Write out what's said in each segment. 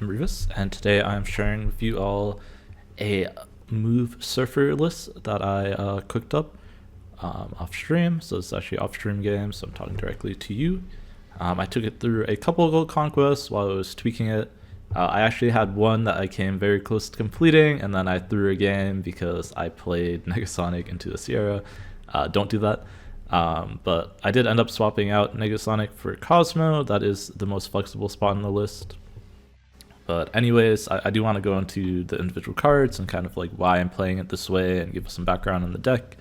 I'm Revis, and today I'm sharing with you all a move surfer list that I cooked up off stream. So it's actually off stream game, so I'm talking directly to you. I took it through a couple of gold conquests while I was tweaking it. I actually had one that I came very close to completing, and then I threw a game because I played Negasonic into a Sera. Don't do that. But I did end up swapping out Negasonic for Cosmo. That is the most flexible spot on the list. But anyways, I do want to go into the individual cards and kind of like why I'm playing it this way and give some background on the deck.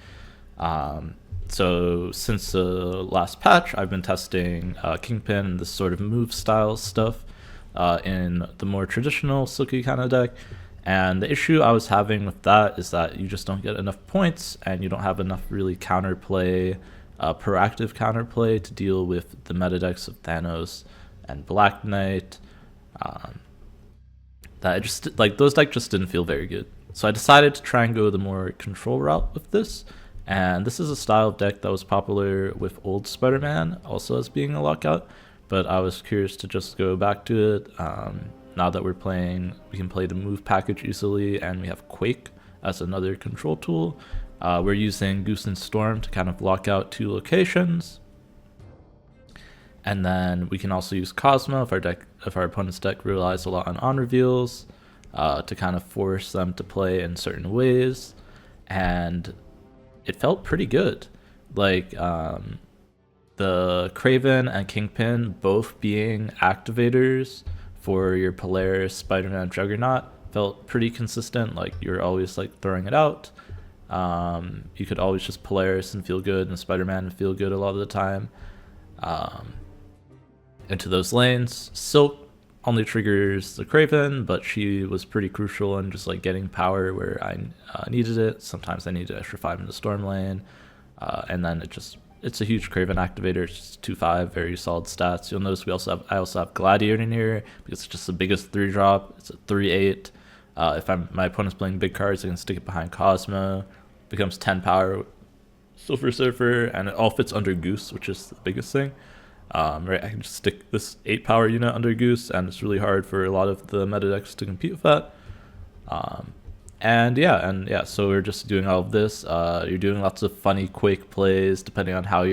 So since the last patch, I've been testing Kingpin and this sort of move style stuff in the more traditional Silky kind of deck. And the issue I was having with that is that you just don't get enough points and you don't have enough really counterplay, proactive counterplay to deal with the meta decks of Thanos and Black Knight. That just like those decks just didn't feel very good. So I decided to try and go the more control route with this. And this is a style of deck that was popular with old Spider-Man, also as being a lockout. But I was curious to just go back to it. Now that we're playing, we can play the move package easily, and we have Quake as another control tool. We're using Goose and Storm to kind of lock out two locations. And then we can also use Cosmo if our opponent's deck relies a lot on reveals to kind of force them to play in certain ways. And it felt pretty good. Like the Kraven and Kingpin both being activators for your Polaris, Spider-Man, Juggernaut felt pretty consistent. Like you're always like throwing it out. You could always just Polaris and feel good, and Spider-Man and feel good a lot of the time. Into those lanes. Silk only triggers the Kraven, but she was pretty crucial in just like getting power where I needed it. Sometimes I needed extra 5 in the Storm lane, and then it's a huge Kraven activator. It's just 2/5, very solid stats. You'll notice I also have Gladiator in here because it's just the biggest 3-drop. It's a 3/8. If my opponent's playing big cards, I can stick it behind Cosmo. Becomes 10 power, Silver Surfer, and it all fits under Goose, which is the biggest thing. Right, I can just stick this 8 power unit under Goose, and it's really hard for a lot of the meta decks to compete with that. And yeah, so we're just doing all of this. You're doing lots of funny Quake plays depending on how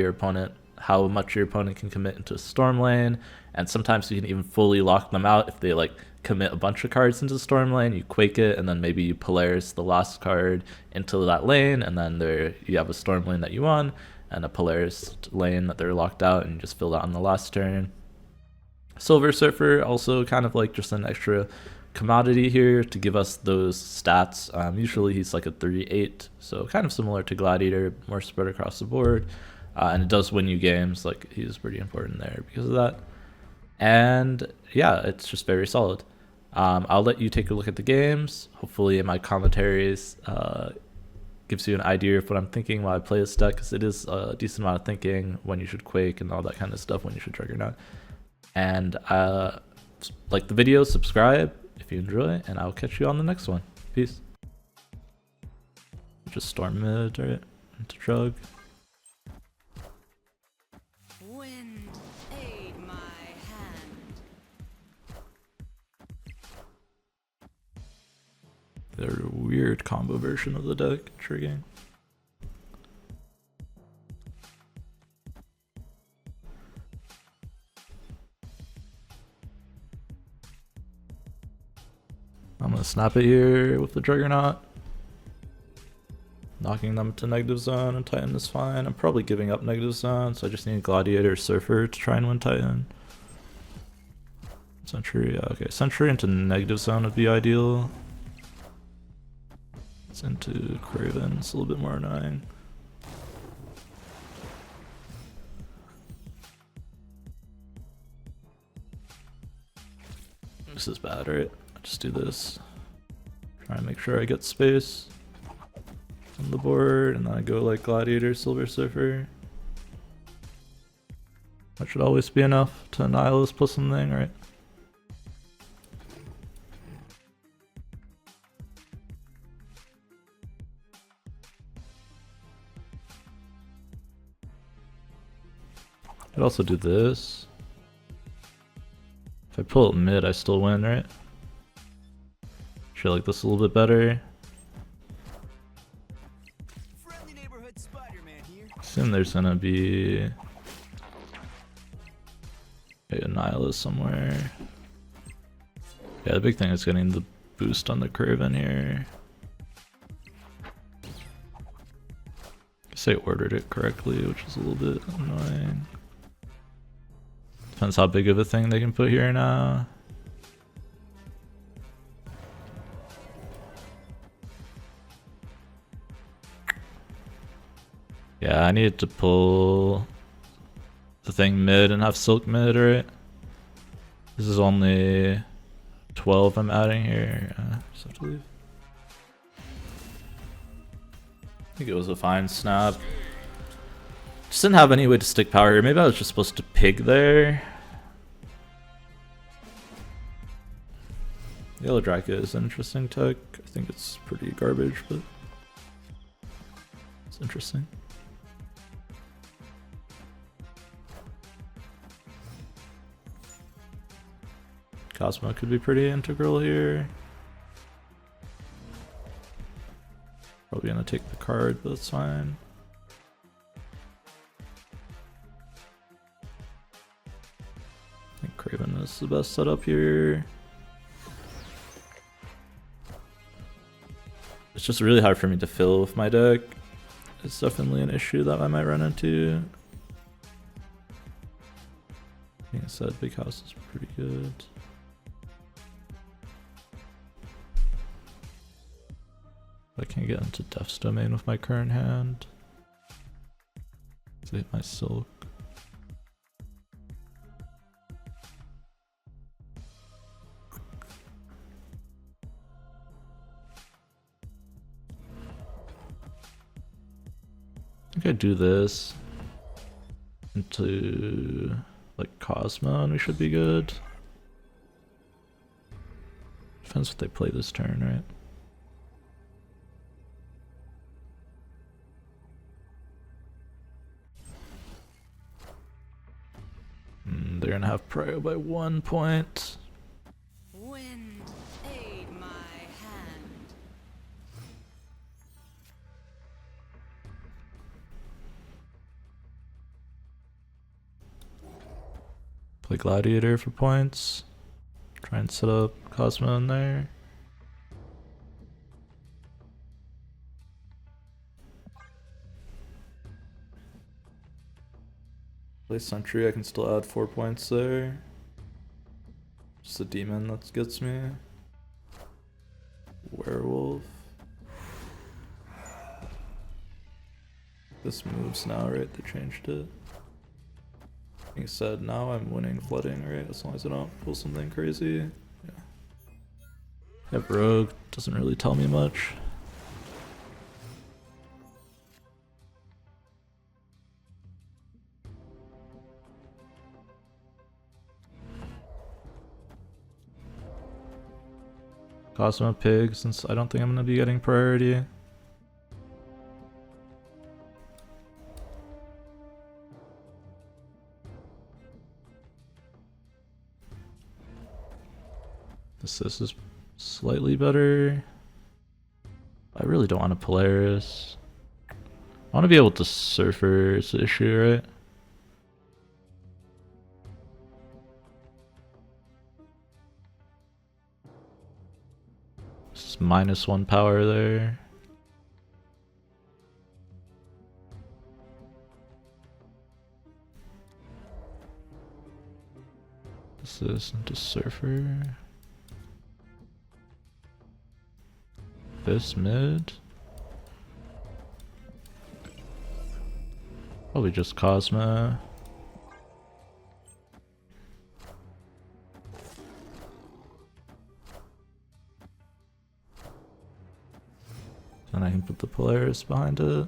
much your opponent can commit into a Storm lane, and sometimes you can even fully lock them out if they like commit a bunch of cards into the Storm lane. You Quake it, and then maybe you Polaris the last card into that lane, and then you have a Storm lane that you won, and a Polaris lane that they're locked out, and you just fill that on the last turn. Silver Surfer also kind of like just an extra commodity here to give us those stats. Usually he's like a 3/8, so kind of similar to Gladiator, more spread across the board, and it does win you games. Like he's pretty important there because of that. And yeah, it's just very solid. I'll let you take a look at the games. Hopefully in my commentaries gives you an idea of what I'm thinking while I play this deck, because it is a decent amount of thinking when you should Quake and all that kind of stuff, when you should Juggernaut. And like the video, subscribe if you enjoy, and I'll catch you on the next one. Peace. Just Storm mid, right? Into Jug. Wind, aid my hand. They're a weird combo version of the deck, triggering. I'm gonna snap it here with the Juggernaut. Knocking them to negative zone, and Titan is fine. I'm probably giving up negative zone, so I just need a Gladiator or Surfer to try and win Titan. Sentry, yeah, okay. Sentry into negative zone would be ideal. It's into Kraven, it's a little bit more annoying. This is bad, right? Just do this. Try and make sure I get space on the board, and then I go like Gladiator, Silver Surfer. That should always be enough to Annihilus plus something, right? I'd also do this. If I pull it mid, I still win, right? Actually, I like this a little bit better. Friendly neighborhood Spider-Man here. Assume there's gonna be a Annihilus somewhere. Yeah, the big thing is getting the boost on the kraven here. I guess I ordered it correctly, which is a little bit annoying. Depends how big of a thing they can put here now. Yeah, I needed to pull the thing mid and have silk mid, right? This is only 12 I'm adding here. Just have to leave. I think it was a fine snap. Just didn't have any way to stick power here. Maybe I was just supposed to pig there. Yellow Draka is an interesting tech. I think it's pretty garbage, but it's interesting. Cosmo could be pretty integral here. Probably gonna take the card, but that's fine. I think Kraven is the best setup here. It's just really hard for me to fill with my deck. It's definitely an issue that I might run into. Being said, Big House is pretty good. I can't get into Death's Domain with my current hand. Save my silk. I think I do this into like Cosmo and we should be good. Depends what they play this turn, right? They're gonna have prio by 1 point. Wind, aid my hand. Play Gladiator for points. Try and set up Cosmo in there. Play Sentry, I can still add 4 points there. Just a demon that gets me. Werewolf. This moves now, right? They changed it. He said now I'm winning flooding, right? As long as I don't pull something crazy. Yeah. Yep, Rogue doesn't really tell me much. Cosmo Pig, since I don't think I'm gonna be getting priority. This is slightly better. I really don't want a Polaris. I want to be able to Surfer is the issue, right? It's -1 power there. This is into Surfer. This mid. Probably just Cosmo. Then I can put the Polaris behind it.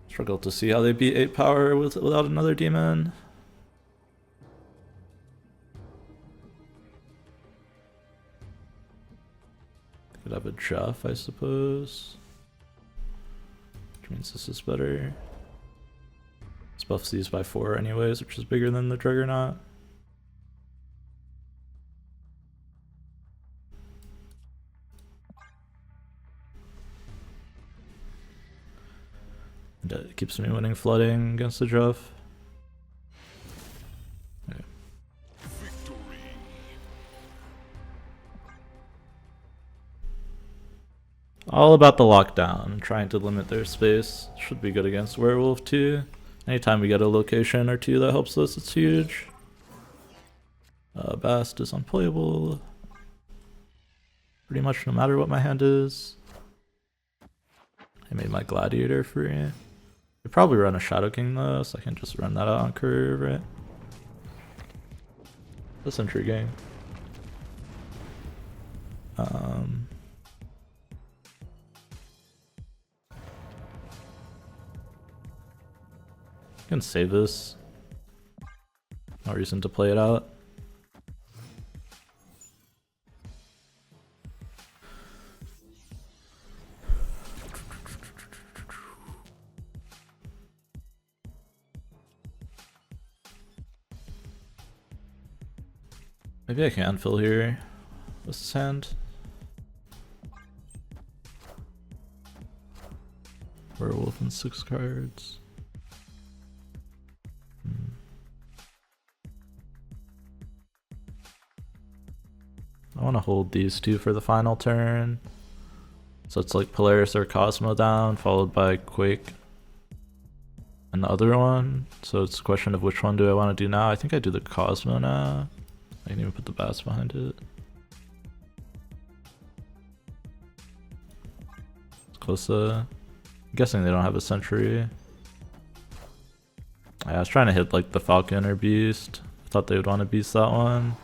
Struggle to see how they beat 8 power without another demon. Could have a Jeff, I suppose. Which means this is better. This buffs these by 4 anyways, which is bigger than the Juggernaut. And it keeps me winning flooding against the Druff. Okay. All about the lockdown, trying to limit their space. Should be good against Werewolf too. Anytime we get a location or two that helps us, it's huge. Bast is unplayable. Pretty much no matter what my hand is. I made my Gladiator free. I'd probably run a Shadow King though, so I can just run that out on curve, right? That's intriguing. I can save this. No reason to play it out. Maybe I can fill here. What's his hand? Werewolf and 6 cards. I want to hold these two for the final turn. So it's like Polaris or Cosmo down, followed by Quake and the other one. So it's a question of which one do I want to do now. I think I do the Cosmo now. I can even put the Bass behind it. It's close to... I'm guessing they don't have a Sentry. Yeah, I was trying to hit like the Falcon or Beast. I thought they would want to beast that one.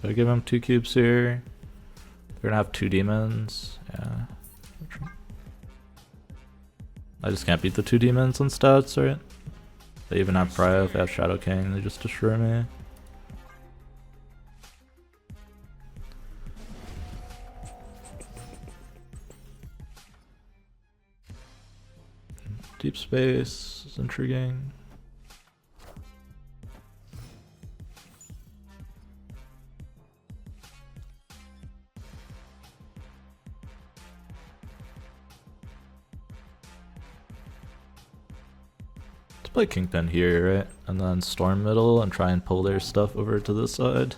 Do I give him 2 cubes here? They're gonna have 2 demons. Yeah. I just can't beat the 2 demons on stats, right? They even have Prio. If they have Shadow King, they just destroy me. Deep Space is intriguing. Play Kingpin here, right? And then Storm middle and try and pull their stuff over to this side.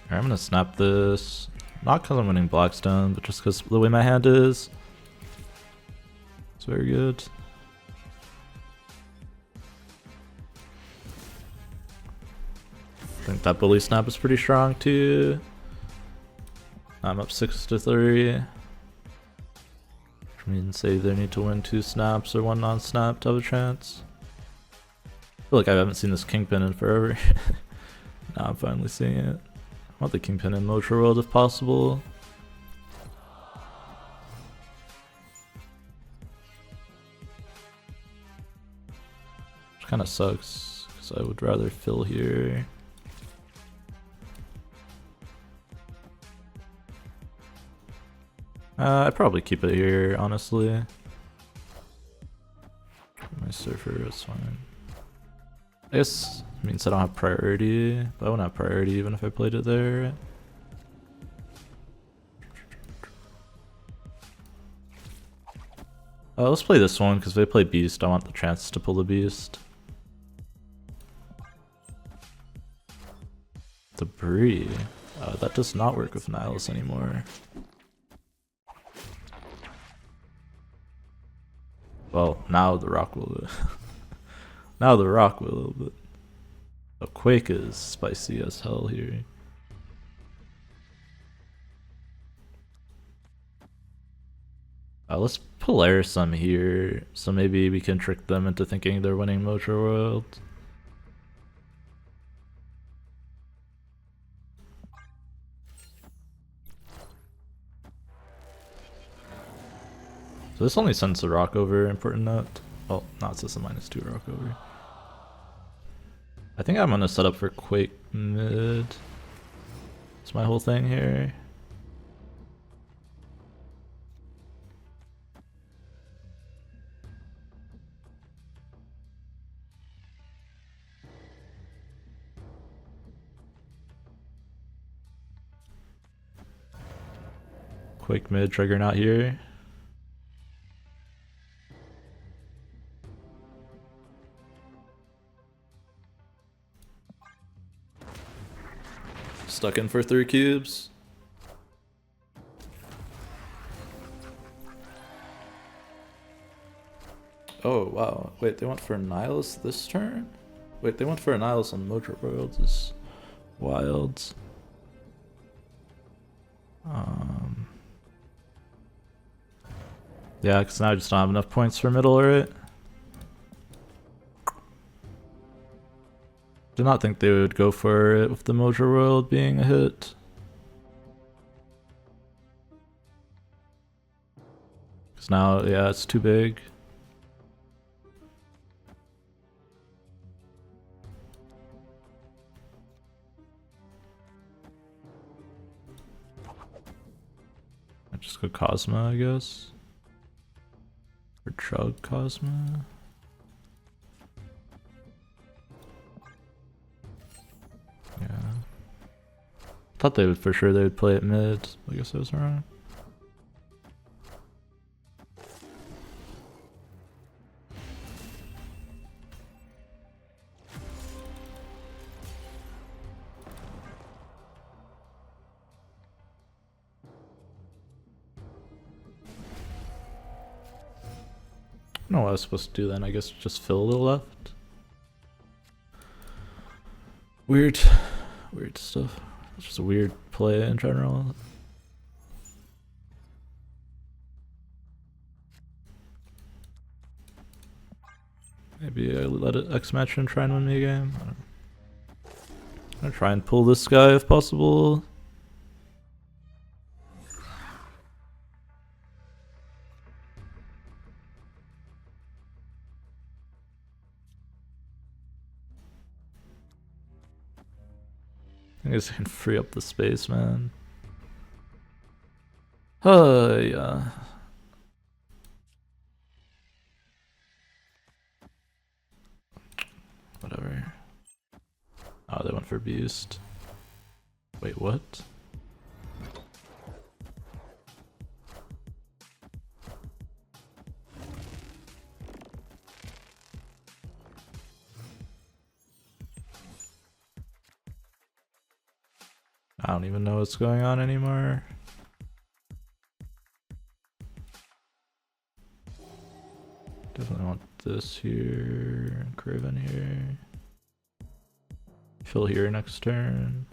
Alright, I'm gonna snap this. Not because I'm winning Blackstone, but just because the way my hand is. It's very good. I think that bully snap is pretty strong too. I'm up 6-3. Which means they either need to win 2 snaps or 1 non-snap to have a chance. I feel like I haven't seen this Kingpin in forever. Now I'm finally seeing it. I want the Kingpin in Motra World if possible. Which kind of sucks, because I would rather fill here. I'd probably keep it here, honestly. My Surfer, that's fine. I guess it means I don't have priority, but I wouldn't have priority even if I played it there. Let's play this one, because if they play Beast, I want the chance to pull the Beast. Debris. That does not work with Annihilus anymore. Well, now the rock will. Now the rock will a little bit. A quake is spicy as hell here. Let's Polaris some here, so maybe we can trick them into thinking they're winning Motra World. So this only sends the rock over, important note. Well, no, it's just a -2 rock over. I think I'm gonna set up for quake mid. That's my whole thing here. Quake mid, trigger not here. Stuck in for 3 cubes. Oh wow, wait, they went for Annihilus this turn? Wait, they went for Annihilus on Mojo Worlds. Is wild. Yeah, because now I just don't have enough points for middle, right? Did not think they would go for it with the Mojo World being a hit. Because now, yeah, it's too big. I just go Cosma, I guess. Or Chug Cosma. Yeah. Thought they would for sure they would play it mid. I guess I was wrong. I don't know what I was supposed to do then. I guess just fill a little left. Weird stuff. It's just a weird play in general. Maybe I let it X match and try and win me a game. I don't know. I'm gonna try and pull this guy if possible. I guess I can free up the space, man. Yeah. Whatever. Oh, they went for Beast. Wait, what? I don't even know what's going on anymore. Definitely want this here, kraven here. Fill here next turn.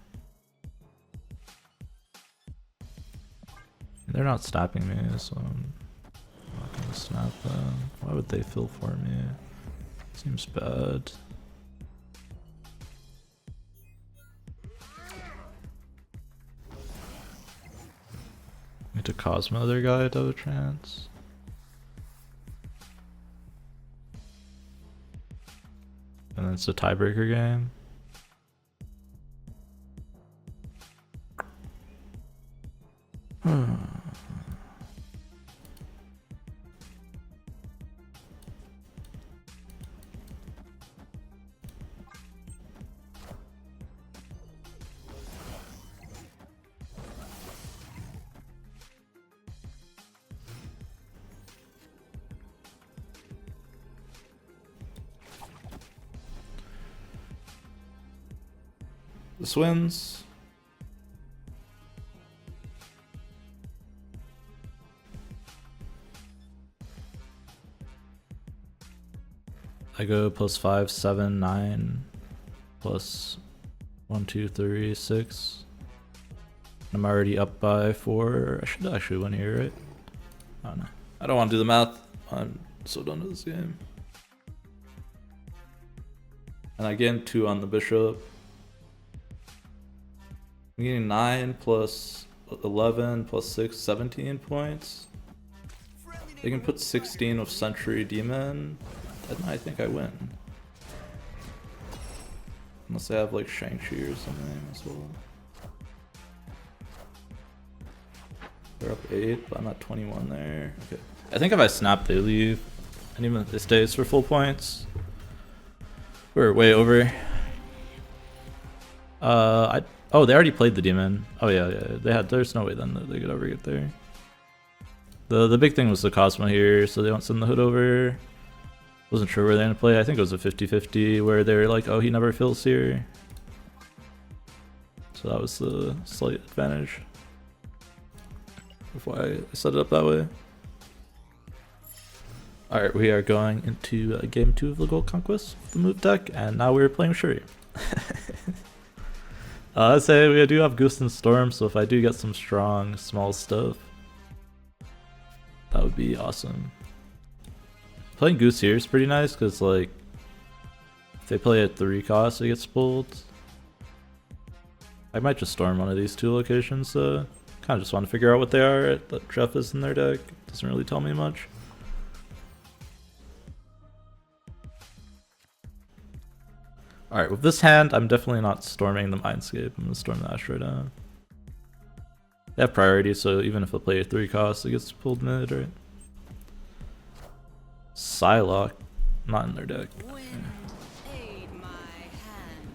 And they're not snapping me, so I'm not gonna snap them. Why would they fill for me? Seems bad. Need to Cosmo their guy to have a chance. And then it's a tiebreaker game. This wins. I go +5, 7, 9, plus 1, 2, 3, 6. I'm already up by 4. I should actually win here, right? I don't know. I don't want to do the math. I'm so done with this game. And I gained 2 on the bishop. I'm getting 9 plus 11 plus 6, 17 points. They can put 16 with Sentry Demon, and I think I win. Unless they have like Shang-Chi or something as well. They're up 8, but I'm at 21 there. Okay. I think if I snap, they leave. And even if this stays for full points. We're way over. Oh, they already played the demon. Oh yeah, there's no way then that they could ever get there. The big thing was the Cosmo here, so they don't send the hood over. Wasn't sure where they're gonna play. I think it was a 50-50 where they were like, oh, he never fills here. So that was the slight advantage. That's why I set it up that way. Alright, we are going into game 2 of the Gold Conquest, the move deck, and now we're playing Shuri. I'd say we do have Goose and Storm, so if I do get some strong, small stuff, that would be awesome. Playing Goose here is pretty nice, because like, if they play at 3 cost, it gets pulled. I might just storm one of these 2 locations, so kind of just want to figure out what they are that Jeff is in their deck. Doesn't really tell me much. Alright, with this hand, I'm definitely not storming the Mindscape. I'm going to storm the Asteroid down. They have priority, so even if they play a 3 cost, it gets pulled mid, right? Psylocke, not in their deck. Wind, aid my hand.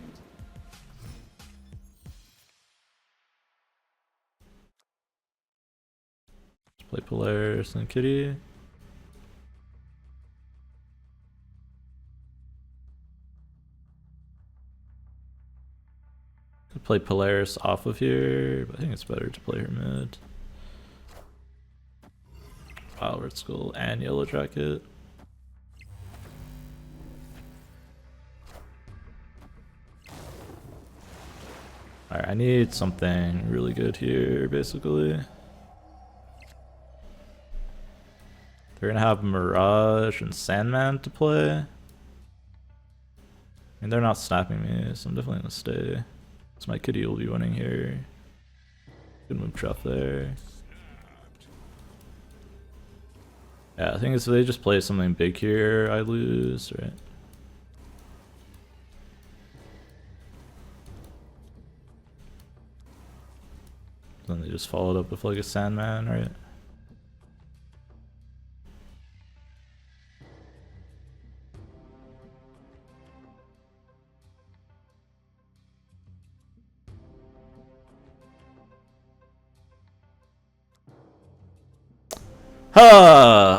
Let's play Polaris and Kitty. Could play Polaris off of here, but I think it's better to play her mid. Red Skull and Yellow Jacket. Alright, I need something really good here, basically. They're gonna have Mirage and Sandman to play. I mean, they're not snapping me, so I'm definitely gonna stay. So my Kitty will be winning here. Good move Chuff there. Yeah, I think if they just play something big here, I lose, right? Then they just followed up with like a Sandman, right?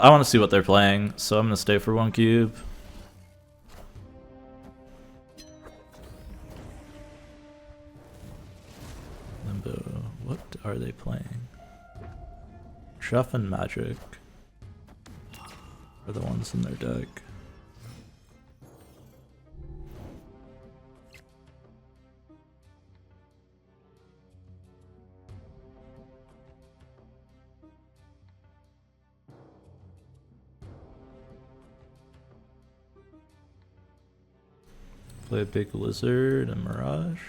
I want to see what they're playing, so I'm gonna stay for 1 cube. Limbo, what are they playing? Chef and Magic are the ones in their deck. Play a big lizard and Mirage.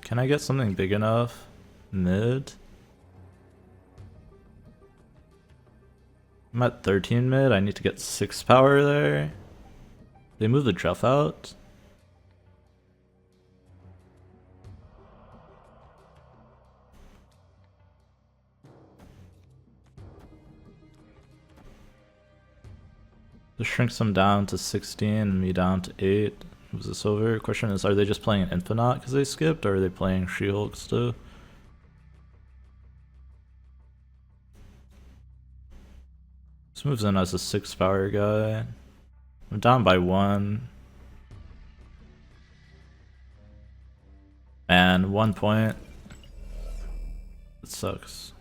Can I get something big enough? Mid? I'm at 13 mid, I need to get 6 power there. They move the Jeff out. This shrinks them down to 16 and me down to 8. Moves this over. Question is, are they just playing an Infinite because they skipped, or are they playing She-Hulk still? This moves in as a 6 power guy. I'm down by 1. And 1 point. It sucks.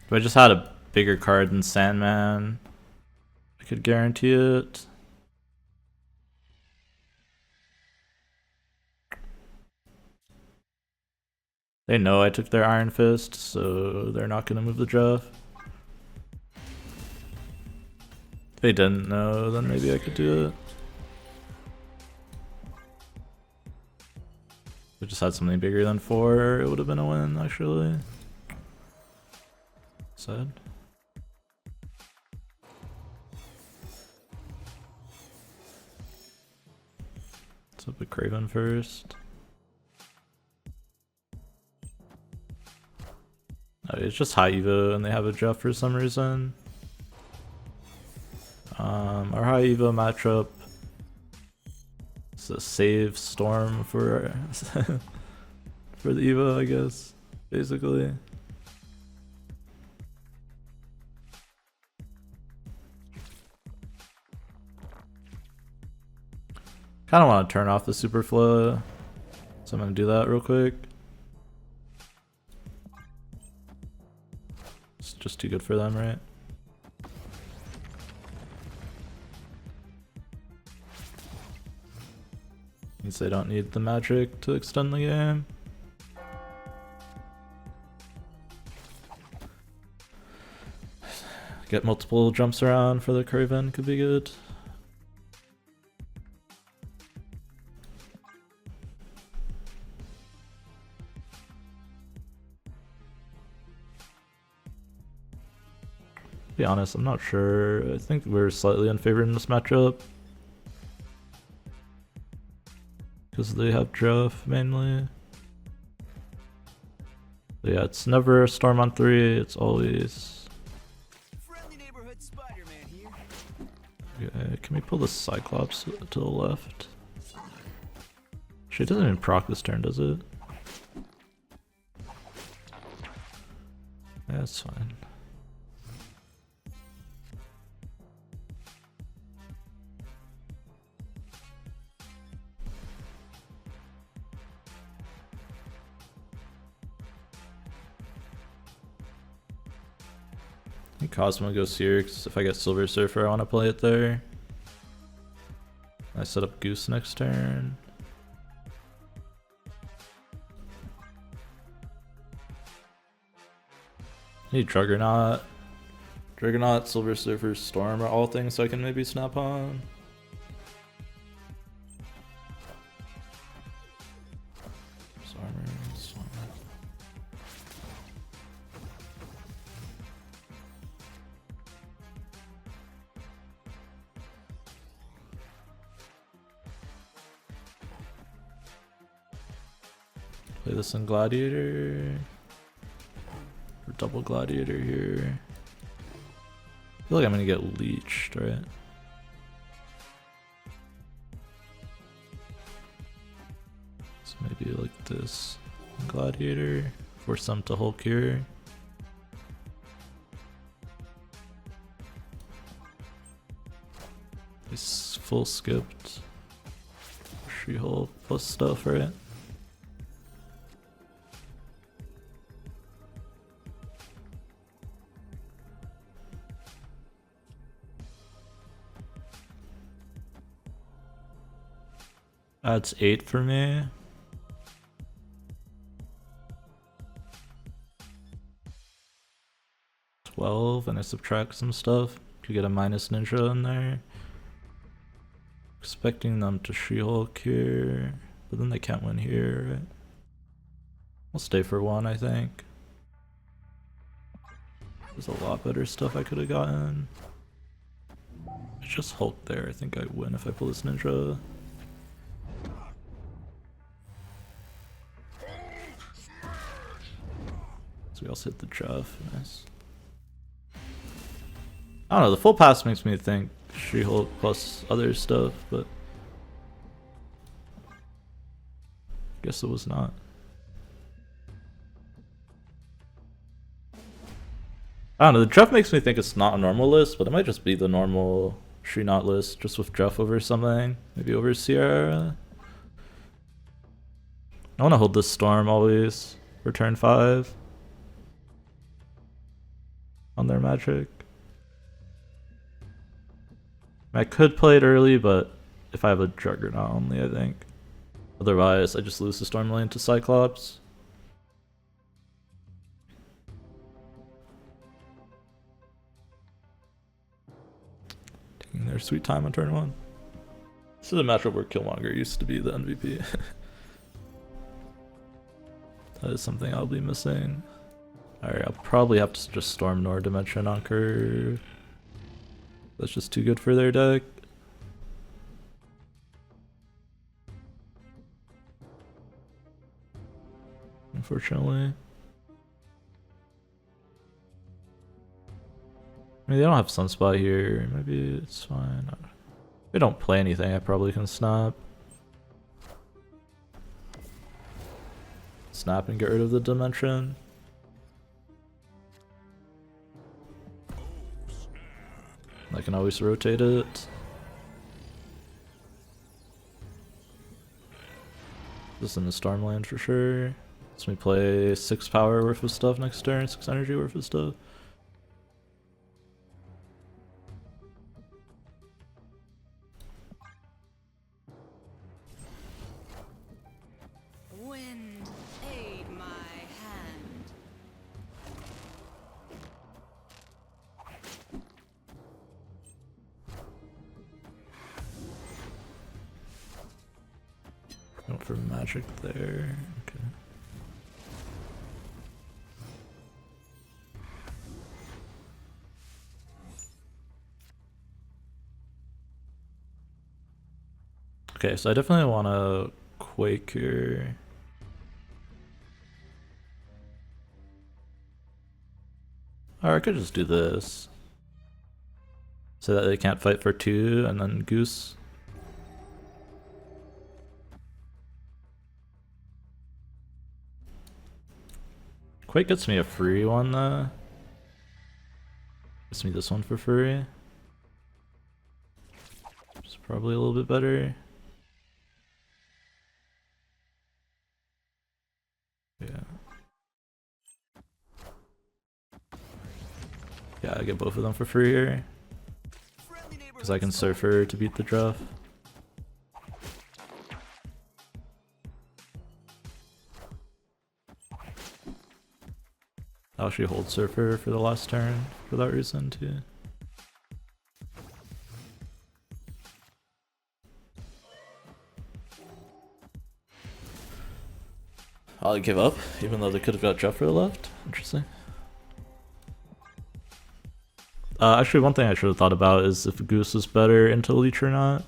If I just had a bigger card than Sandman, I could guarantee it. They know I took their Iron Fist, so they're not gonna move the Jeff. If they didn't know, then maybe I could do it. If I just had something bigger than 4, it would have been a win, actually. Sad. Let's up a Kraven first. It's just high Evo and they have a Jeff for some reason. Our high Evo matchup is a save storm for for the Evo, I guess, basically. Kind of want to turn off the super flow, so I'm gonna do that real quick. It's just too good for them, right? Means they don't need the magic to extend the game. Get multiple jumps around for the kraven could be good. To be honest, I'm not sure. I think we're slightly unfavored in this matchup. Because they have Jeff mainly. But yeah, it's never a storm on 3, it's always... Friendly neighborhood Spider-Man here. Okay, can we pull the Cyclops to the left? She doesn't even proc this turn, does it? Yeah, it's fine. I think Cosmo goes here because if I get Silver Surfer, I want to play it there. I set up Goose next turn. I need Juggernaut. Juggernaut, Silver Surfer, Storm are all things so I can maybe snap on. Storm. Play this in Gladiator. Or double Gladiator here. I feel like I'm gonna get leeched, right? So maybe like this Gladiator. Force them to Hulk here. He's full skipped. She-Hulk plus stuff, right? That's 8 for me. $12, and I subtract some stuff. Could get a minus ninja in there. Expecting them to She-Hulk here, but then they can't win here, right? I'll stay for 1, I think. There's a lot better stuff I could have gotten. It's just Hulk there. I think I win if I pull this ninja. So we also hit the Jeff. Nice. I don't know, the full pass makes me think She-Hulk plus other stuff, but guess it was not. I don't know, the Jeff makes me think it's not a normal list, but it might just be the normal SheNaut list, just with Jeff over something, maybe over Sera. I want to hold this Storm always for turn 5 on their magic. I could play it early, but if I have a Juggernaut only, I think. Otherwise, I just lose the Storm lane to Cyclops. their sweet time on turn 1. This is a matchup where Killmonger used to be the MVP. That is something I'll be missing. Alright, I'll probably have to just Storm Nor Dimension on curve. That's just too good for their deck. Unfortunately. I mean, they don't have Sunspot here. Maybe it's fine. If they don't play anything, I probably can snap. Snap and get rid of the dimension. I can always rotate it. This is in the Stormland for sure. Lets me play 6 power worth of stuff next turn, 6 energy worth of stuff. Wind, aid my hand. Going for magic there. Okay. Okay, so I definitely want to quake here. Or I could just do this. So that they can't fight for 2 and then goose. Quake gets me a free one though. Gets me this one for free. Which is probably a little bit better. Yeah. Yeah, I get both of them for free here. Because I can Surfer to beat the draft. I'll actually hold Surfer for the last turn for that reason too. I'll give up, even though they could have got Jeff for the left. Interesting. Actually, one thing I should have thought about is if Goose is better into Leech or not.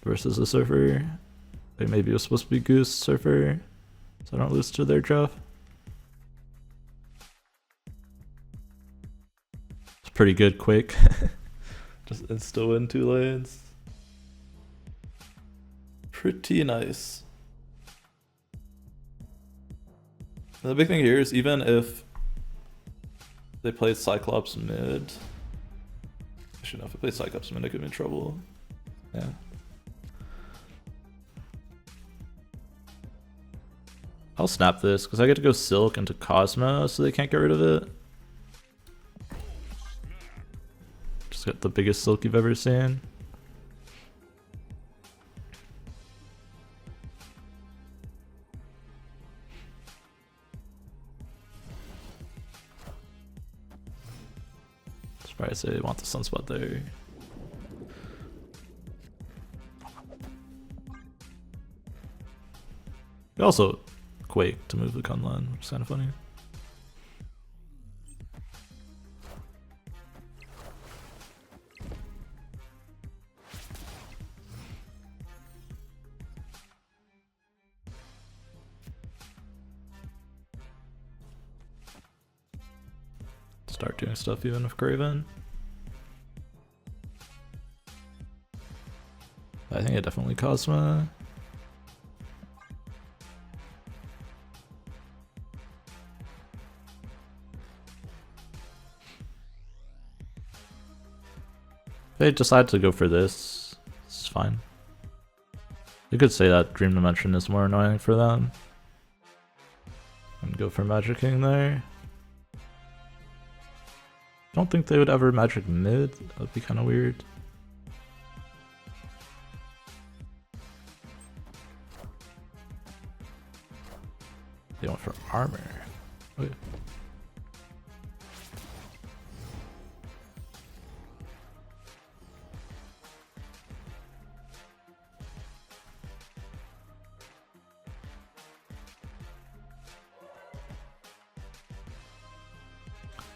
Versus a Surfer. Like maybe it was supposed to be Goose, Surfer, so I don't lose to their draft. It's pretty good Quake. Just insta win 2 lanes. Pretty nice. The big thing here is even if they play Cyclops mid, actually no, if they play Cyclops mid I could be in trouble. Yeah. I'll snap this because I get to go Silk into Cosmo so they can't get rid of it. Just got the biggest Silk you've ever seen. Surprised they want the Sunspot there. They also Quake to move the Kunlun, which is kind of funny. Start doing stuff even with kraven. I think it definitely Cosmo. They decide to go for this, it's fine. You could say that Dream Dimension is more annoying for them. And go for Magic King there. I don't think they would ever Magic mid, that would be kind of weird. They went for armor. Okay.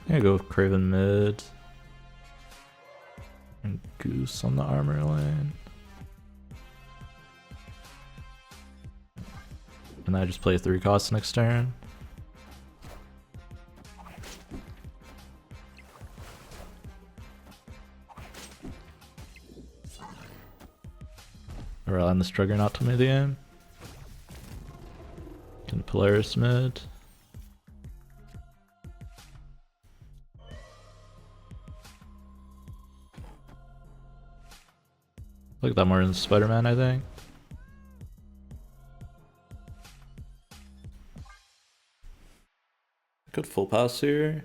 I'm gonna go with kraven mid. And goose on the armor lane. And I just play 3 costs next turn. Rely on this Juggernaut to win the game. Can Polaris mid. Look at that more than Spider-Man, I think. Good full pass here.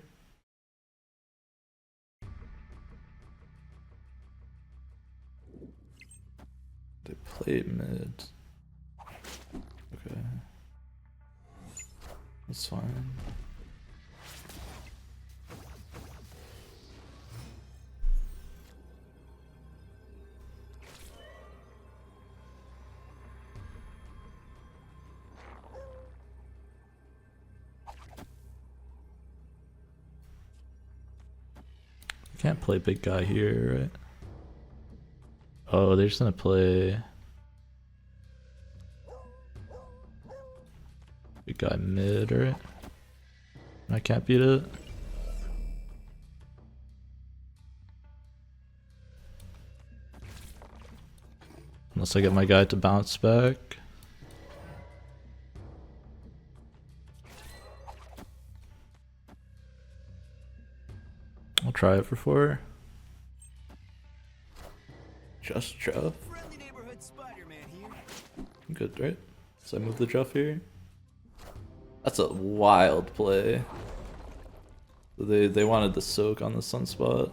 They play mid. Okay. That's fine. Can't play big guy here, right? Oh, they're just gonna play big guy mid, right? I can't beat it. Unless I get my guy to bounce back. I'll try it for 4. Just Jeff. Friendly neighborhood Spider-Man here. Good, right? So I move the Jeff here. That's a wild play. They wanted the soak on the sunspot.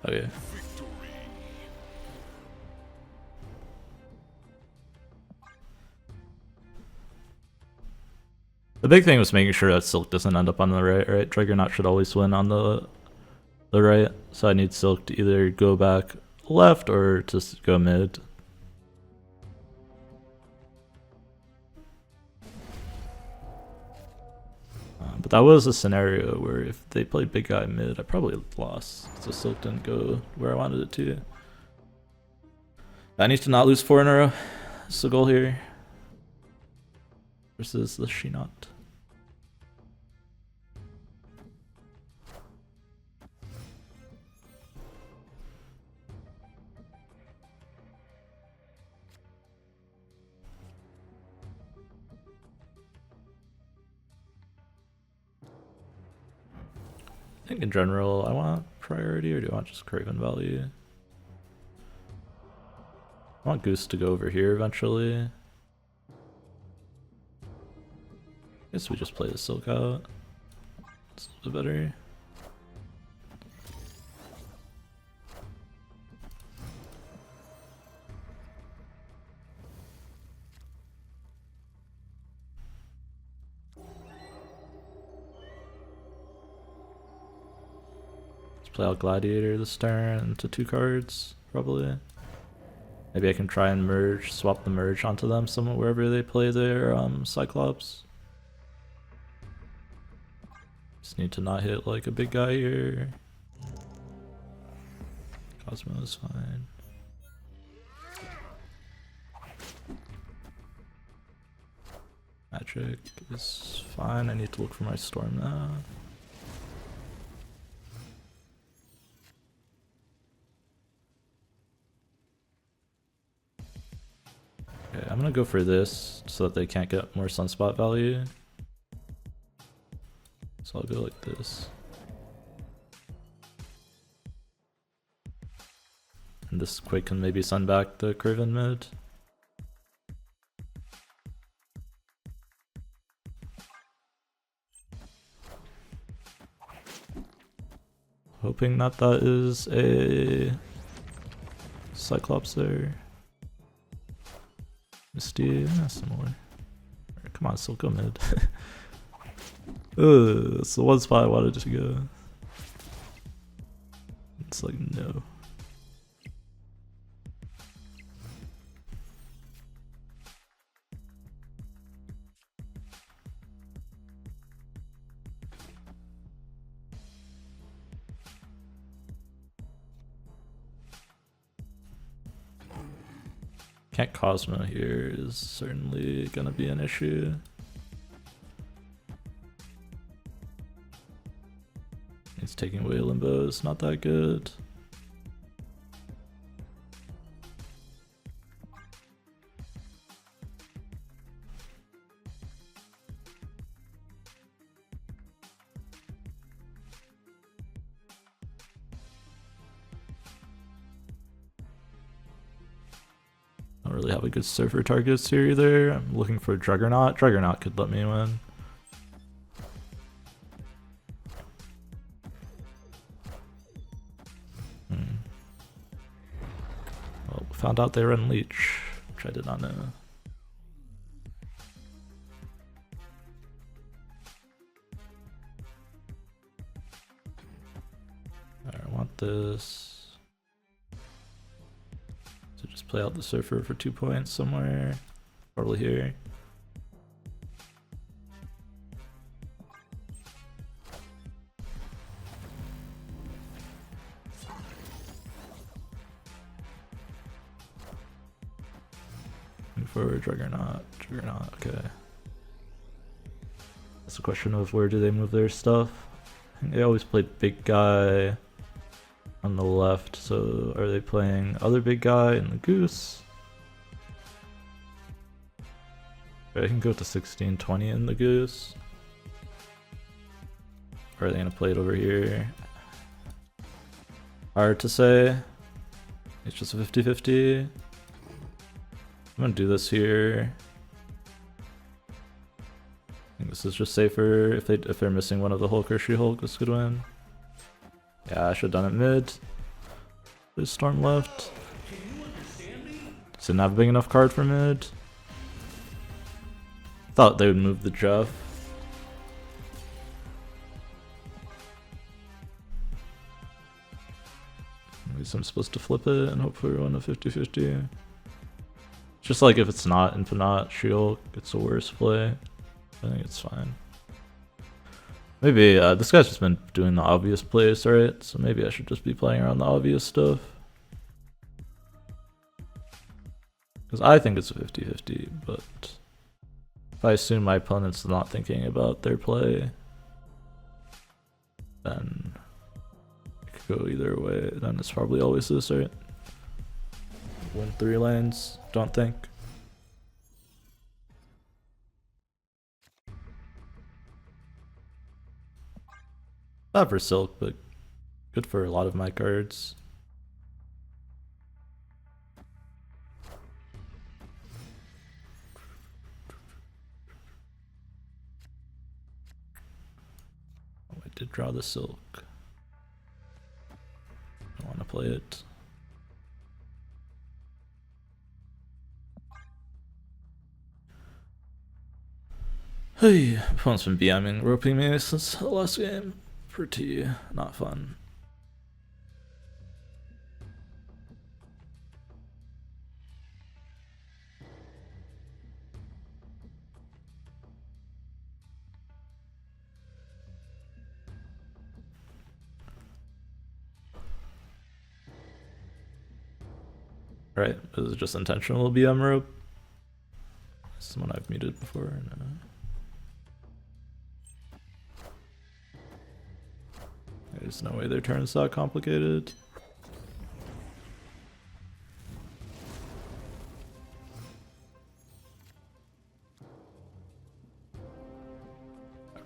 Okay. The big thing was making sure that Silk doesn't end up on the right? Juggernaut should always win on the right, so I need Silk to either go back left or just go mid. But that was a scenario where if they played big guy mid, I probably lost, so Silk didn't go where I wanted it to. I need to not lose 4 in a row. That's the goal here. Versus the SheNaut. I think in general, I want priority, or do I want just kraven value? I want Goose to go over here eventually. Guess we just play the Silk out. It's a little bit better. Let's play out Gladiator this turn into 2 cards, probably. Maybe I can try and merge, swap the merge onto them somewhere wherever they play their Cyclops. Just need to not hit like a big guy here. Cosmo is fine. Magic is fine. I need to look for my storm now. Okay, I'm gonna go for this so that they can't get more sunspot value. So I'll go like this. And this quake can maybe send back the kraven mid. Hoping that that is a Cyclops there. Misty, yeah, similar. Right, come on, still go mid. It's the one spot I wanted to go. It's like, no. Can't Cosmo here is certainly gonna be an issue. It's taking away Limbo is not that good. Don't really have a good surfer targets here either. I'm looking for Juggernaut. Juggernaut could let me win. Well, found out they run Leech, which I did not know. Alright, I want this. So just play out the surfer for 2 points somewhere. Probably here. Move forward, Juggernaut. Juggernaut, okay. That's a question of where do they move their stuff. I think they always play big guy on the left, so are they playing other big guy in the goose? I can go to 16-20 in the goose. Or are they gonna play it over here? Hard to say. It's just a 50-50. I'm gonna do this here. I think this is just safer. If they're missing one of the Hulk or She-Hulk, this could win. Yeah, I should have done it mid. There's Storm left. Didn't have a big enough card for mid. Thought they would move the Jeff. At least I'm supposed to flip it and hope for one a 50-50. Just like if it's not Infinite She-Hulk, it's a worse play. I think it's fine. Maybe this guy's just been doing the obvious plays, right? So maybe I should just be playing around the obvious stuff. Because I think it's a 50-50, but if I assume my opponent's not thinking about their play, then it could go either way. Then it's probably always this, right? Win 3 lanes, don't think. Bad for Silk, but good for a lot of my cards. Oh, I did draw the Silk. I want to play it. Hey, opponent's been BMing, roping me since the last game. Pretty not fun. Right, is it just intentional BM rope? Someone I've muted before? No. There's no way their turn's that complicated.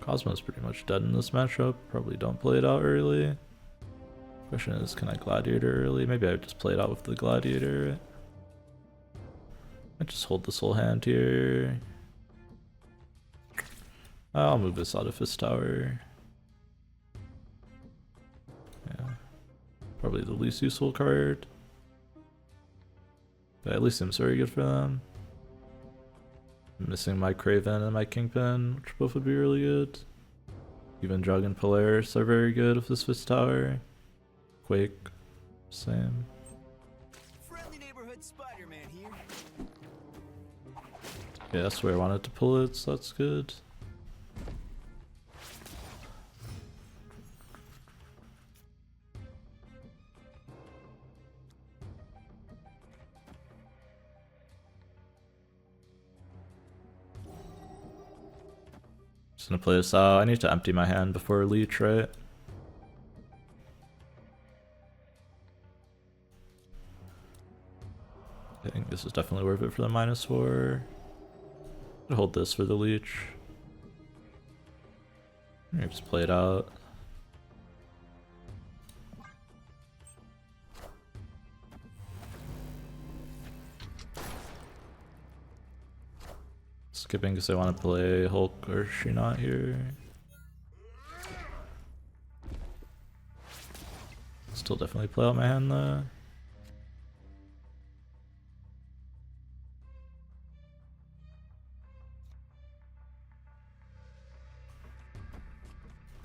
Cosmo's pretty much dead in this matchup. Probably don't play it out early. Question is, can I Gladiator early? Maybe I would just play it out with the Gladiator. I just hold this whole hand here. I'll move this out of his tower. Yeah, probably the least useful card. But at least seems very good for them. I'm missing my Kraven and my Kingpin, which both would be really good. Even Jug and Polaris are very good with this fist tower. Quake, same. Friendly neighborhood Spider-Man here. Yeah, that's where I wanted to pull it, so that's good. Just gonna play this out. I need to empty my hand before leech, right? I think this is definitely worth it for the -4. I'll hold this for the leech. Maybe just play it out. Skipping because I want to play Hulk or SheNaut here. Still definitely play out my hand though.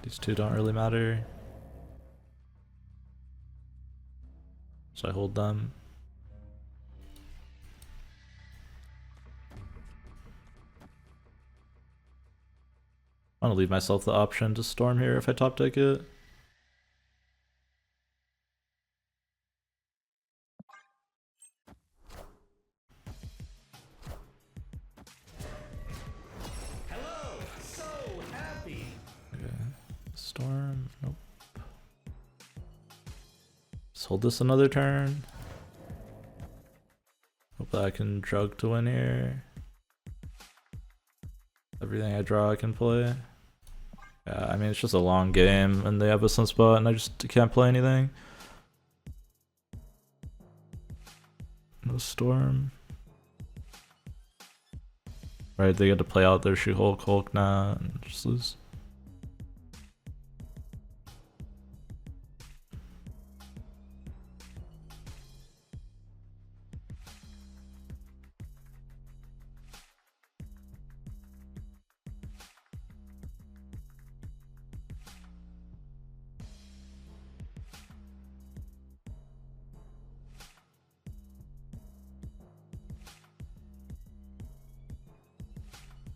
These two don't really matter. So I hold them. I want to leave myself the option to storm here if I top deck it. Hello, so happy. Okay. Storm. Nope. Just hold this another turn. Hope that I can drug to win here. Everything I draw I can play. Yeah, I mean it's just a long game and they have a sunspot and I just can't play anything. No storm. Right, they get to play out their Hulk now and just lose.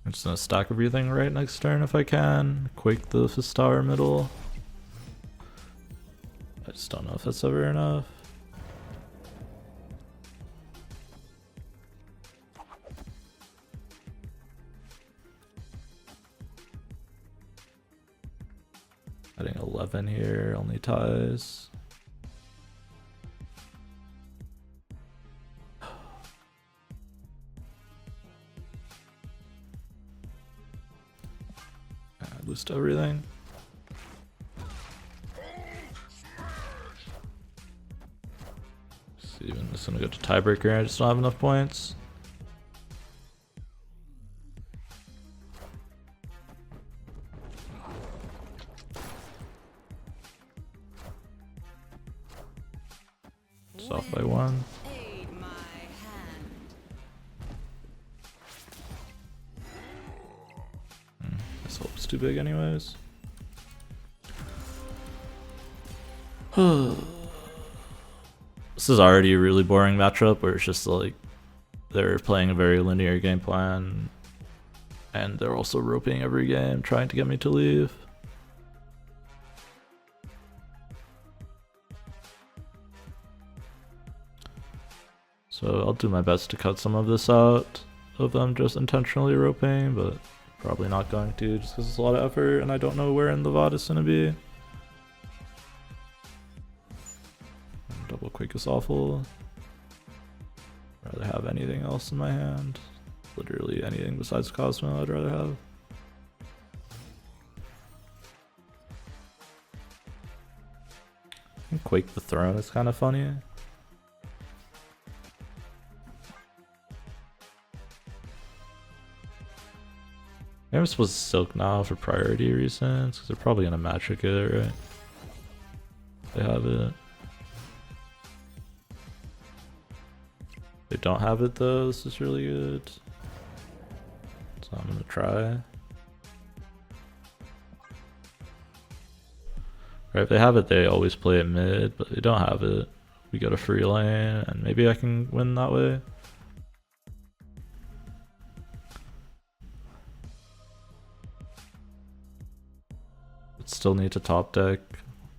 I'm just gonna stack everything right next turn if I can. Quake the Fist Tower middle. I just don't know if that's ever enough. Adding 11 here, only ties. Lose to everything. See, even this is gonna go to tiebreaker. I just don't have enough points. It's off by 1. Aid my hand. This hope's too big anyways. This is already a really boring matchup where it's just like they're playing a very linear game plan and they're also roping every game trying to get me to leave. So I'll do my best to cut some of this out of them just intentionally roping, but probably not going to just because it's a lot of effort and I don't know where in the VOD it's going to be. Double quake is awful. Rather have anything else in my hand. Literally anything besides Cosmo I'd rather have. I think Quake the Throne is kind of funny. Maybe I'm supposed to Silk now for priority reasons, because they're probably gonna magic it, right? They have it. They don't have it though, this is really good. So I'm gonna try. Right, if they have it, they always play it mid, but they don't have it. We got a free lane, and maybe I can win that way. Still need to top deck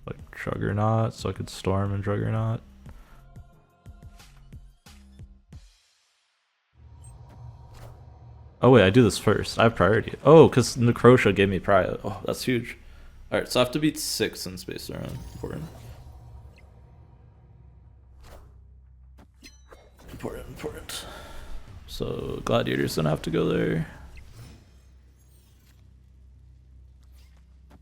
like Juggernaut so I could storm and Juggernaut. Oh wait, I do this first. I have priority. Oh, because Necrotia gave me prior. Oh, that's huge. Alright, so I have to beat 6 in Space Around. Important. Important. So Gladiator's gonna have to go there.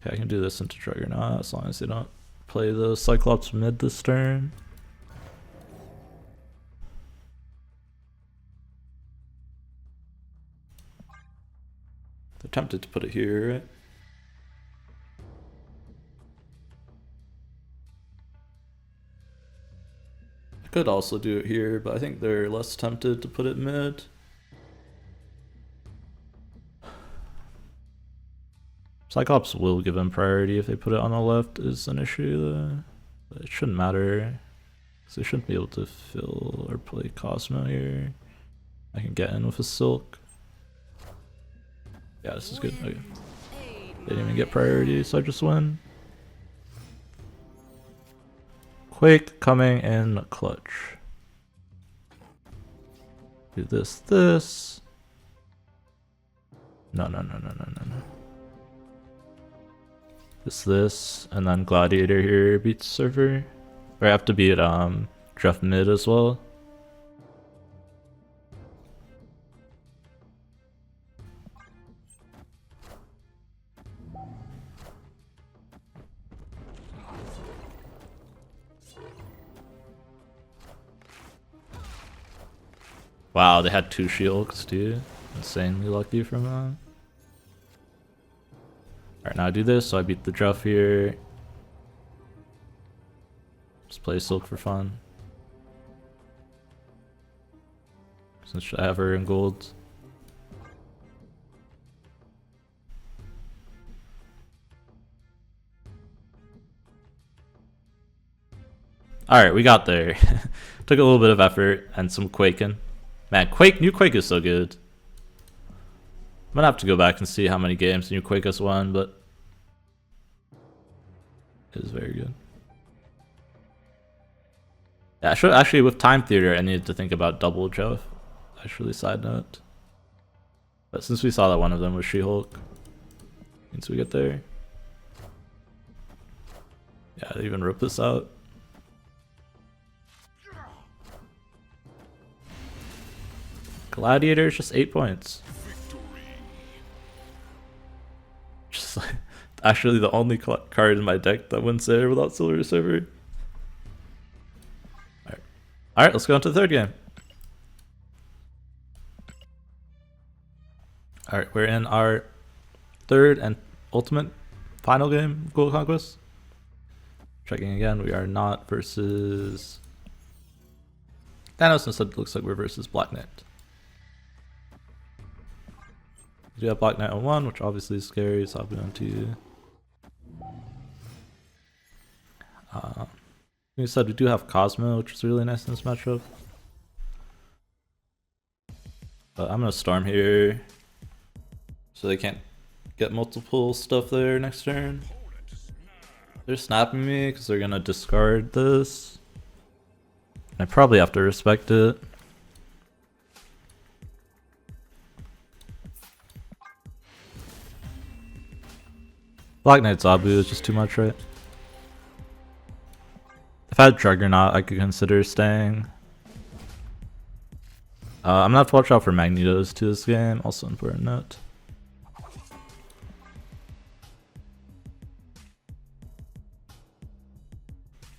Okay, I can do this into Juggernaut as long as they don't play the Cyclops mid this turn. They're tempted to put it here, right? I could also do it here, but I think they're less tempted to put it mid. Cyclops will give them priority if they put it on the left is an issue though. But it shouldn't matter. Because they shouldn't be able to fill or play Cosmo here. I can get in with a Silk. Yeah, this is good. Okay. They didn't even get priority, so I just win. Quake coming in clutch. Do this. No. This, and then Gladiator here beats Surfer. Or I have to beat Jeff mid as well. Wow, they had 2 shields, dude. Insanely lucky from them. Alright, now I do this, so I beat the Druff here. Just play Silk for fun. Since I have her in gold. Alright, we got there. Took a little bit of effort and some quaking. Man, New Quake is so good. I'm gonna have to go back and see how many games New Quake has won, but it is very good. Yeah, actually with Time Theater, I needed to think about double Jeff. Actually, side note. But since we saw that one of them was She-Hulk, once we get there. Yeah, they even wrote this out. Gladiator is just 8 points. Just like, actually the only card in my deck that wins there without Silver Surfer. Alright, let's go into the third game. Alright, we're in our third and ultimate final game, Gold Conquest. Checking again, we are not versus Thanos, instead it looks like we're versus Black Knight. We do have Black Knight on 1, which obviously is scary, so I'll be on 2. We said we do have Cosmo, which is really nice in this matchup. But I'm gonna Storm here, so they can't get multiple stuff there next turn. They're snapping me because they're gonna discard this. I probably have to respect it. Black Knight Zabu is just too much, right? If I had Juggernaut, I could consider staying. I'm gonna have to watch out for Magnetos to this game, also important note.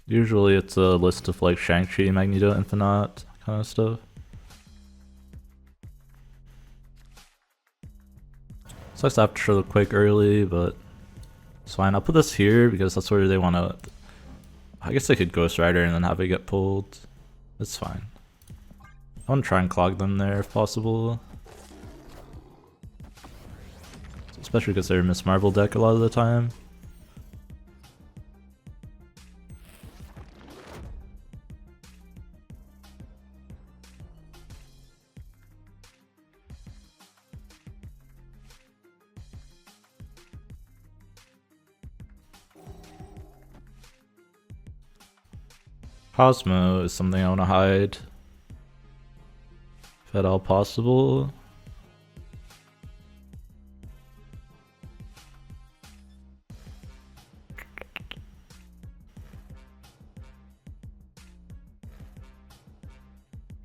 Usually it's a list of like Shang-Chi, Magneto, Infinite kind of stuff. Sucks to have to show the Quake early, but it's fine. I'll put this here because that's where they want to. I guess they could Ghost Rider and then have it get pulled. It's fine. I want to try and clog them there if possible. Especially because they're a Miss Marvel deck a lot of the time. Cosmo is something I want to hide, if at all possible.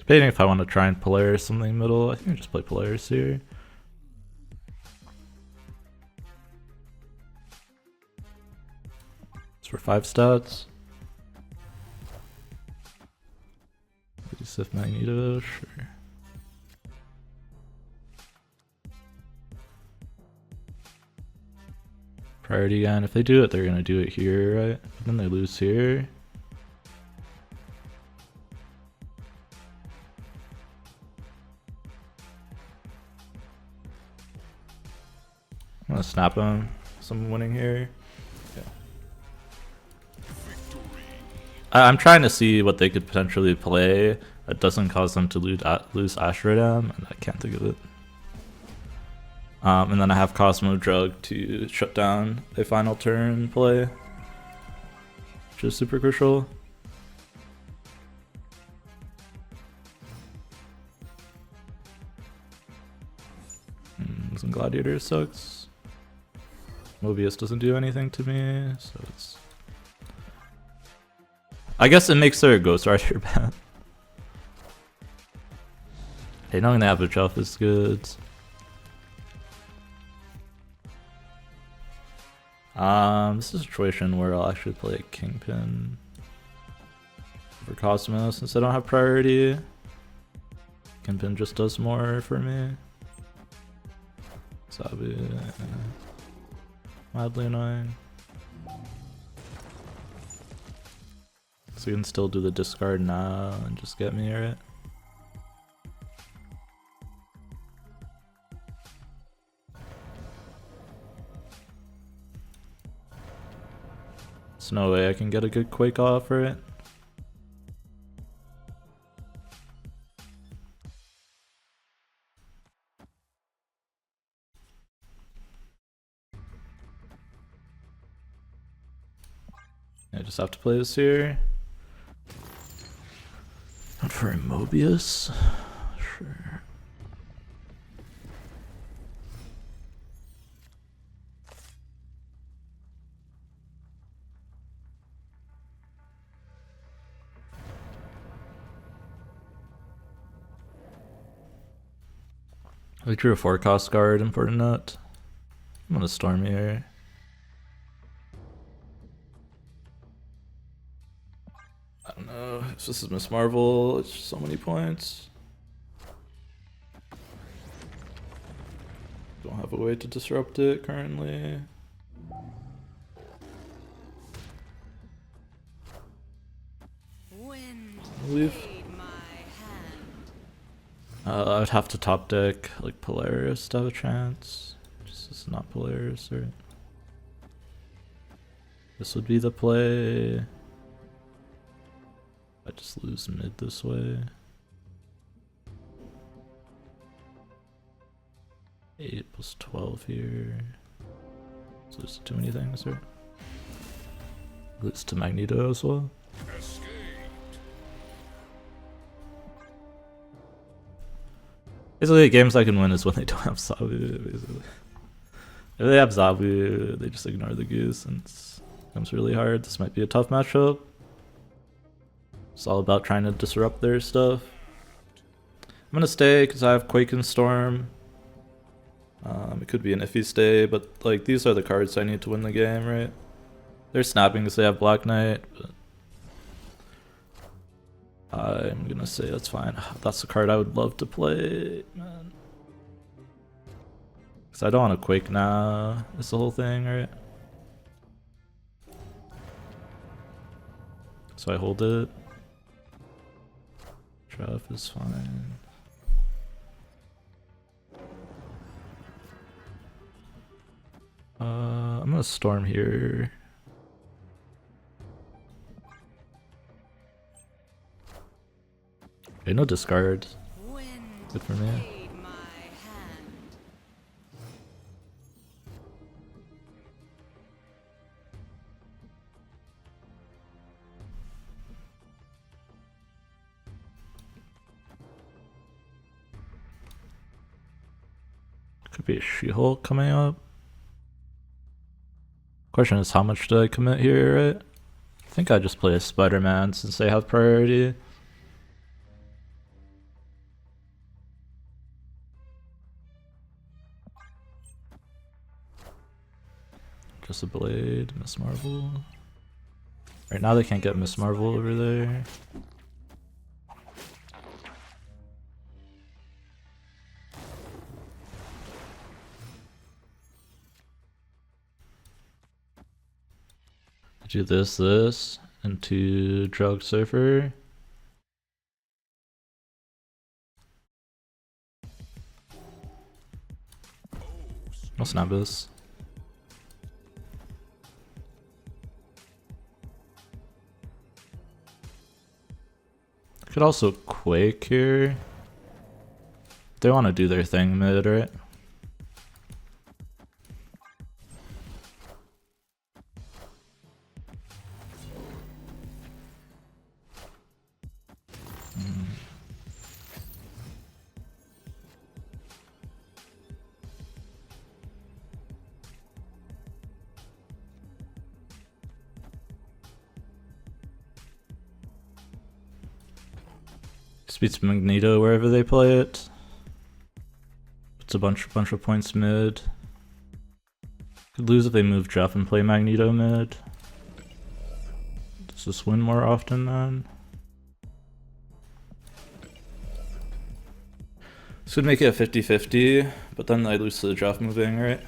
Debating if I want to try and Polaris something middle. I think I just play Polaris here. It's for 5 stats. If Magneto, sure. Priority again. If they do it, they're gonna do it here, right? But then they lose here. I'm gonna snap him. Some winning here. Yeah. I'm trying to see what they could potentially play that doesn't cause them to lose Ashradam, and I can't think of it. And then I have Cosmo Drug to shut down a final turn play, which is super crucial. Some Gladiator sucks. Mobius doesn't do anything to me, so it's... I guess it makes their Ghost Rider bad. Hey, knowing they have a Chuff is good. This is a situation where I'll actually play a Kingpin for Cosmo since I don't have priority. Kingpin just does more for me. So that'll be mildly annoying. So you can still do the discard now and just get me, right? There's no way I can get a good quake off, right? I just have to play this here. Not for a Mobius. Sure. I drew a 4-cost guard, important note. I'm gonna storm here. I don't know if this is Miss Marvel, it's so many points. Don't have a way to disrupt it currently. Leave. I would have to top deck like Polaris to have a chance. Just it's not Polaris, right? This would be the play. I just lose mid this way. 8 plus 12 here. So there's too many things, right? Lose to Magneto as well. Basically, games I can win is when they don't have Zabu, basically. If they have Zabu, they just ignore the goose and it becomes really hard. This might be a tough matchup. It's all about trying to disrupt their stuff. I'm gonna stay because I have Quake and Storm. It could be an iffy stay, but like these are the cards I need to win the game, right? They're snapping because they have Black Knight, but I'm gonna say that's fine. That's the card I would love to play, man. Because I don't want to Quake now. It's the whole thing, right? So I hold it. Trap is fine. I'm gonna storm here. Okay, no discard. Good for me. Could be a She-Hulk coming up. Question is, how much do I commit here, right? I think I just play a Spider-Man since they have priority. Just a blade, Miss Marvel. Right now they can't get Miss Marvel over there. Do this, into Drug Surfer. I'll snap this. Could also quake here. They want to do their thing mid, right? Beats Magneto wherever they play it. Puts a bunch of points mid. Could lose if they move Jeff and play Magneto mid. Does this win more often then? This would make it a 50-50, but then I lose to the Jeff moving, right?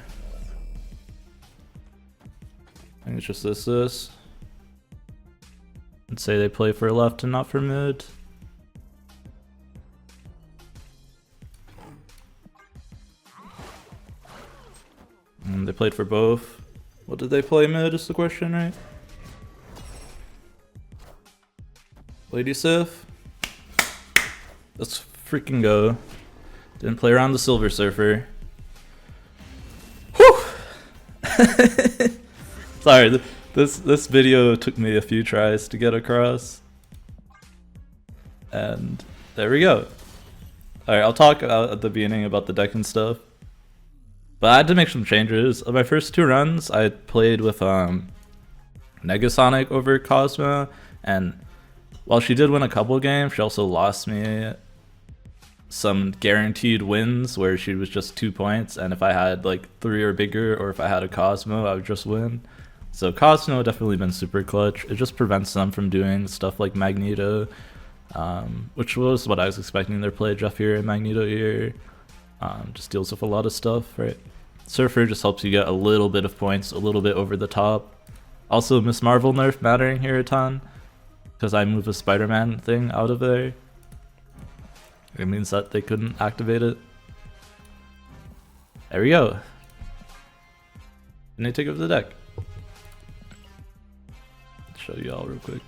I think it's just this. Let's say they play for left and not for mid. They played for both. What did they play mid is the question, right? Lady Sif? Let's freaking go. Didn't play around the Silver Surfer. Whew! Sorry, this video took me a few tries to get across. And there we go. Alright, I'll talk at the beginning about the deck and stuff. But I had to make some changes. On my first 2 runs, I played with Negasonic over Cosmo, and while she did win a couple games, she also lost me some guaranteed wins where she was just 2 points, and if I had like 3 or bigger, or if I had a Cosmo, I would just win. So Cosmo definitely been super clutch. It just prevents them from doing stuff like Magneto, which was what I was expecting their play. Jeff here and Magneto here. Just deals with a lot of stuff, right? Surfer just helps you get a little bit of points, a little bit over the top. Also, Miss Marvel nerf mattering here a ton, because I move a Spider-Man thing out of there. It means that they couldn't activate it. There we go. And they take over the deck. Show you all real quick.